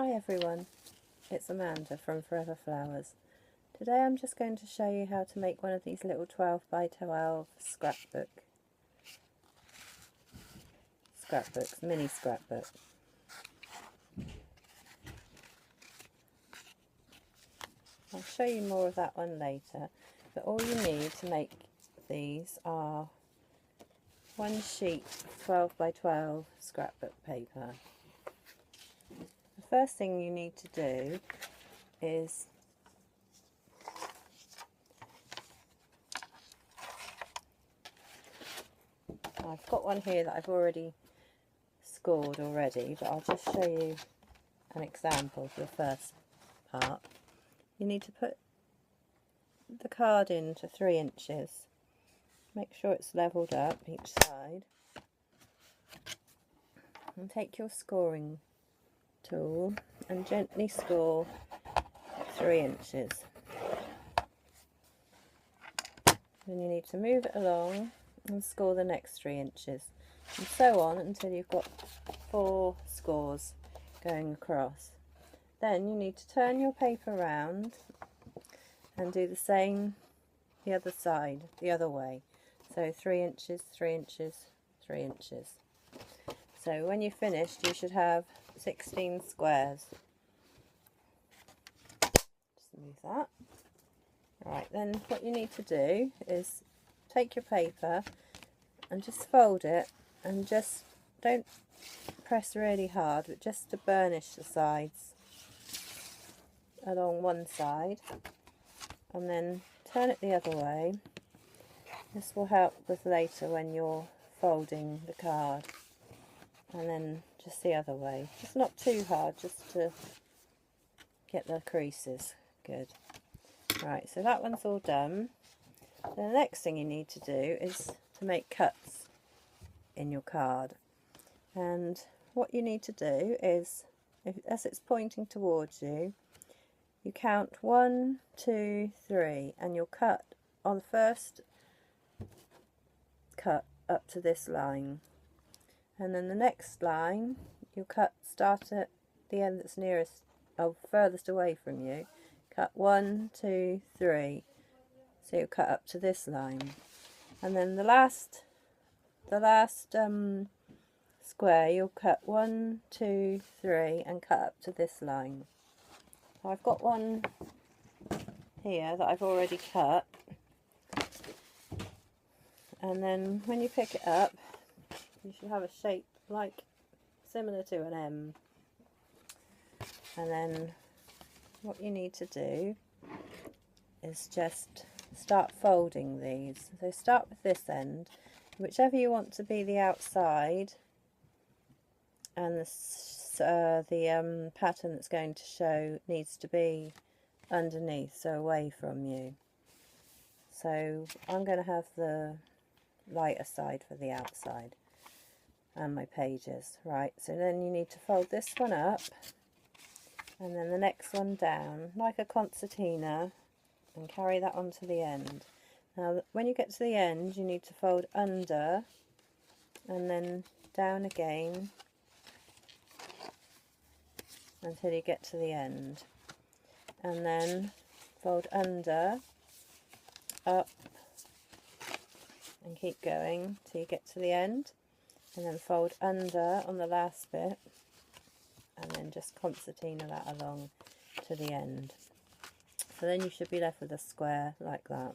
Hi everyone, it's Amanda from Forever Flowers. Today I'm just going to show you how to make one of these little 12 by 12 scrapbooks, mini scrapbook. I'll show you more of that one later, but all you need to make these are one sheet 12 by 12 scrapbook paper. The first thing you need to do is I've got one here that I've already scored already, but I'll just show you an example for the first part. You need to put the card into 3 inches. Make sure it's levelled up each side. And take your scoring tool and gently score 3 inches. Then you need to move it along and score the next 3 inches, and so on until you've got 4 scores going across. Then you need to turn your paper around and do the same the other side, the other way. So 3 inches, 3 inches, 3 inches. So when you're finished, you should have 16 squares. Just move that. Right, then what you need to do is take your paper and just fold it, and just don't press really hard, but just to burnish the sides along one side, and then turn it the other way. This will help with later when you're folding the card. And then just the other way. It's not too hard, just to get the creases good. Right, so that one's all done. The next thing you need to do is to make cuts in your card. And what you need to do is, as it's pointing towards you, you count 1, 2, 3, and you'll cut on the first cut up to this line. And then the next line, you'll start at the end that's nearest, or furthest away from you. Cut 1, 2, 3. So you'll cut up to this line. And then the last square, you'll cut 1, 2, 3, and cut up to this line. So I've got one here that I've already cut. And then when you pick it up, you should have a shape similar to an M. And then what you need to do is just start folding these. So start with this end, whichever you want to be the outside, and the pattern that's going to show needs to be underneath, so away from you. So I'm going to have the lighter side for the outside and my pages. Right, so then you need to fold this one up and then the next one down like a concertina and carry that on to the end. Now when you get to the end, you need to fold under and then down again until you get to the end, and then fold under, up, and keep going till you get to the end, and then fold under on the last bit, and then just concertina that along to the end. So then you should be left with a square like that.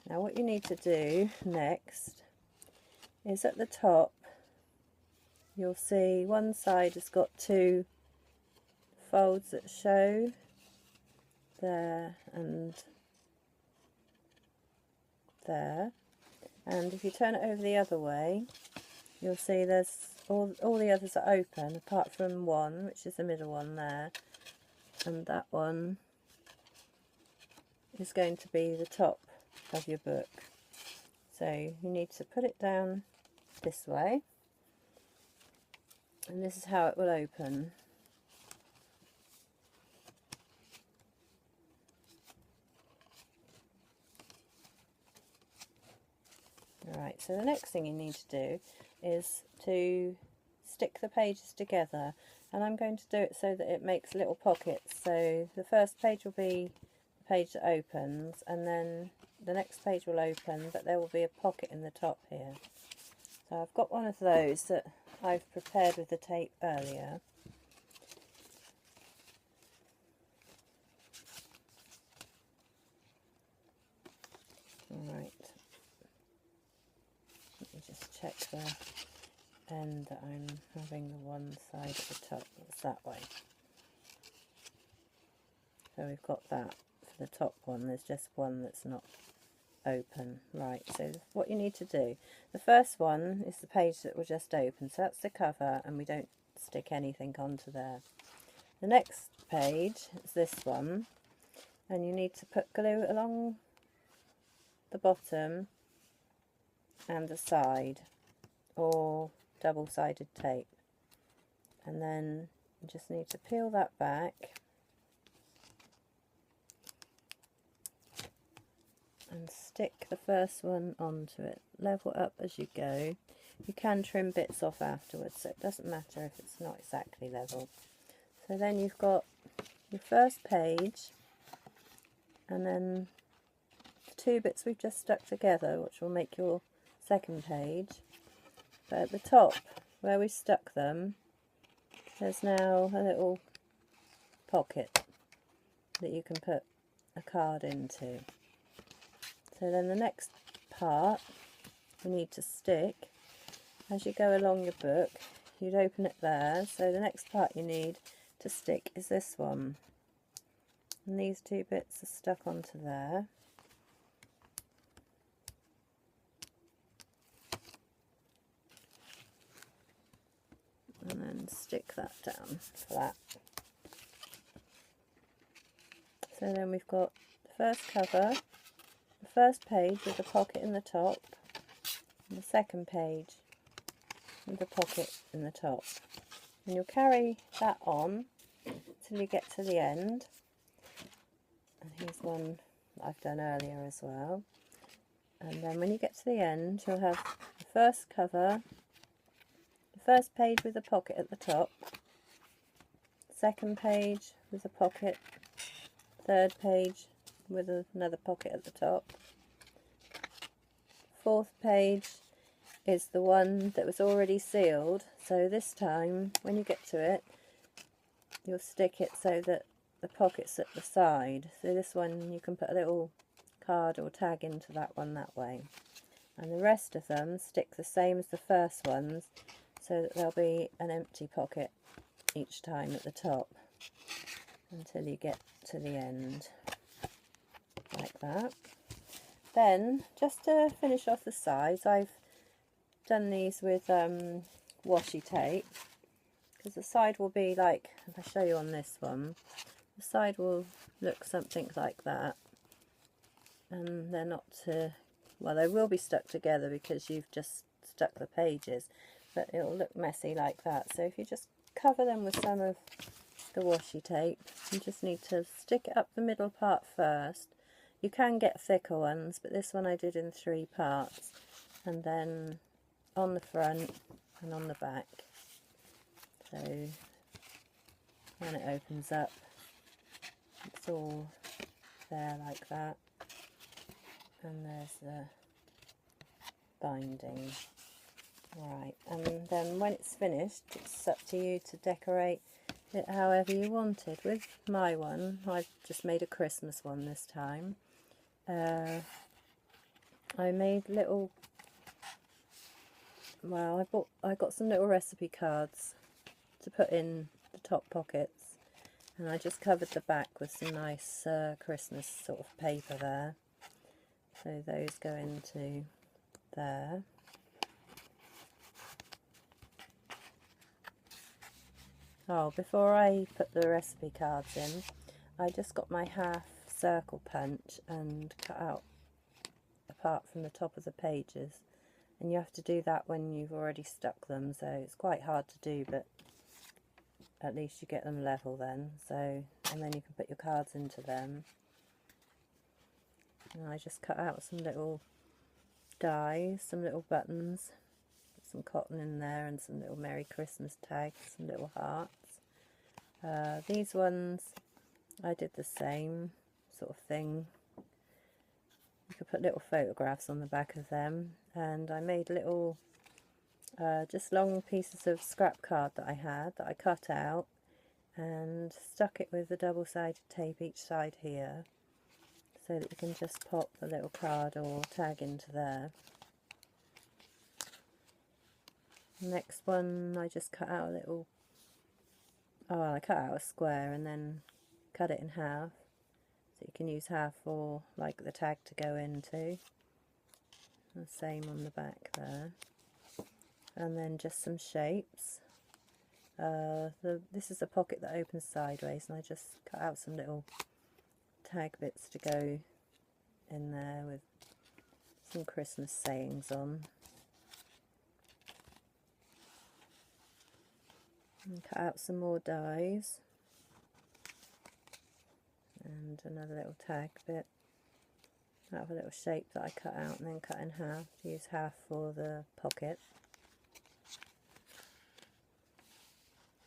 Now what you need to do next is at the top, you'll see one side has got 2 folds that show there and there, and if you turn it over the other way, you'll see there's all the others are open apart from one, which is the middle one there, and that one is going to be the top of your book. So you need to put it down this way, and this is how it will open. Alright, so the next thing you need to do is to stick the pages together, and I'm going to do it so that it makes little pockets. So the first page will be the page that opens, and then the next page will open, but there will be a pocket in the top here. So I've got one of those that I've prepared with the tape earlier. Right, let me just check the end that I'm having the one side at the top that's that way. So we've got that for the top one, there's just one that's not open. Right, so what you need to do, the first one is the page that will just open, so that's the cover, and we don't stick anything onto there. The next page is this one, and you need to put glue along the bottom and the side, or double-sided tape, and then you just need to peel that back and stick the first one onto it. Level up as you go. You can trim bits off afterwards, so it doesn't matter if it's not exactly level. So then you've got your first page, and then the two bits we've just stuck together, which will make your second page. But at the top where we stuck them, there's now a little pocket that you can put a card into. So then the next part we need to stick as you go along your book. You'd open it there, so the next part you need to stick is this one, and these two bits are stuck onto there. And then stick that down for that. So then we've got the first cover, the first page with a pocket in the top, and the second page with a pocket in the top. And you'll carry that on till you get to the end. And here's one that I've done earlier as well. And then when you get to the end, you'll have the first cover, the first page with a pocket at the top, second page with a pocket, third page with another pocket at the top, fourth page is the one that was already sealed, so this time when you get to it you'll stick it so that the pocket's at the side. So this one you can put a little card or tag into that one that way, and the rest of them stick the same as the first ones, so that there'll be an empty pocket each time at the top until you get to the end, like that. Then, just to finish off the sides, I've done these with washi tape, because the side will be like, if I show you on this one, the side will look something like that, and they're not well, they will be stuck together because you've just stuck the pages, but it'll look messy like that. So if you just cover them with some of the washi tape, you just need to stick it up the middle part first. You can get thicker ones, but this one I did in 3 parts, and then on the front and on the back. So when it opens up, it's all there like that, and there's the binding. Right, and then when it's finished, it's up to you to decorate it however you wanted. With my one, I've just made a Christmas one this time. I made little, well, I got some little recipe cards to put in the top pockets, and I just covered the back with some nice Christmas sort of paper there. So those go into there. Oh, before I put the recipe cards in, I just got my half circle punch and cut out a part from the top of the pages, and you have to do that when you've already stuck them, so it's quite hard to do, but at least you get them level then. So, and then you can put your cards into them. And I just cut out some little dies, some little buttons, some cotton in there and some little Merry Christmas tags, some little hearts. These ones I did the same sort of thing. You could put little photographs on the back of them, and I made little just long pieces of scrap card that I had that I cut out and stuck it with the double-sided tape each side here, so that you can just pop a little card or tag into there. Next one, I just cut out a little, I cut out a square and then cut it in half, so you can use half for like the tag to go into. The same on the back there. And then just some shapes. This is a pocket that opens sideways, and I just cut out some little tag bits to go in there with some Christmas sayings on. And cut out some more dies. And another little tag bit. Out of a little shape that I cut out and then cut in half. Use half for the pocket.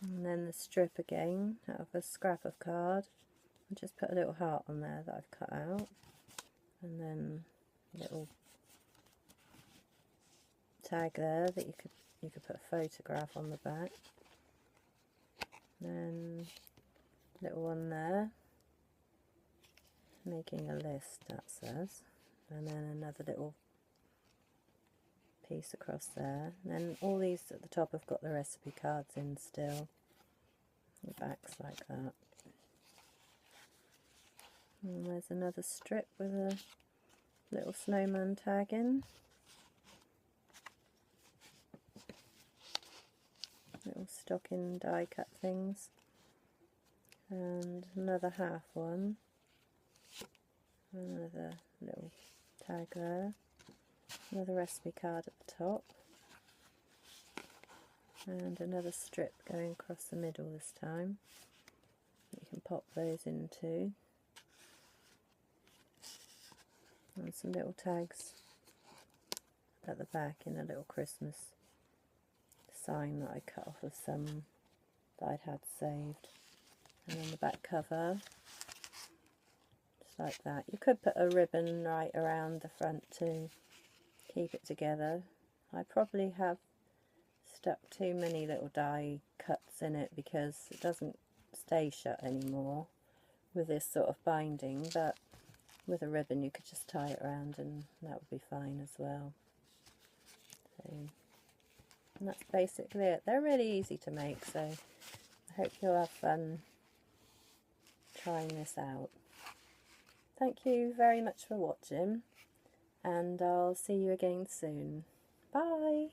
And then the strip again, out of a scrap of card. I just put a little heart on there that I've cut out. And then a little tag there that you could put a photograph on the back. Then little one there, making a list, that says. And then another little piece across there. And then all these at the top have got the recipe cards in still. The back's like that. And there's another strip with a little snowman tag in. Little stocking die cut things. And another half one. Another little tag there. Another recipe card at the top. And another strip going across the middle this time. You can pop those into. And some little tags at the back in a little Christmas sign that I cut off of some that I'd had saved. And on the back cover, just like that. You could put a ribbon right around the front to keep it together. I probably have stuck too many little die cuts in it because it doesn't stay shut anymore with this sort of binding, but with a ribbon you could just tie it around and that would be fine as well. So, and that's basically it. They're really easy to make, so I hope you'll have fun trying this out. Thank you very much for watching, and I'll see you again soon. Bye!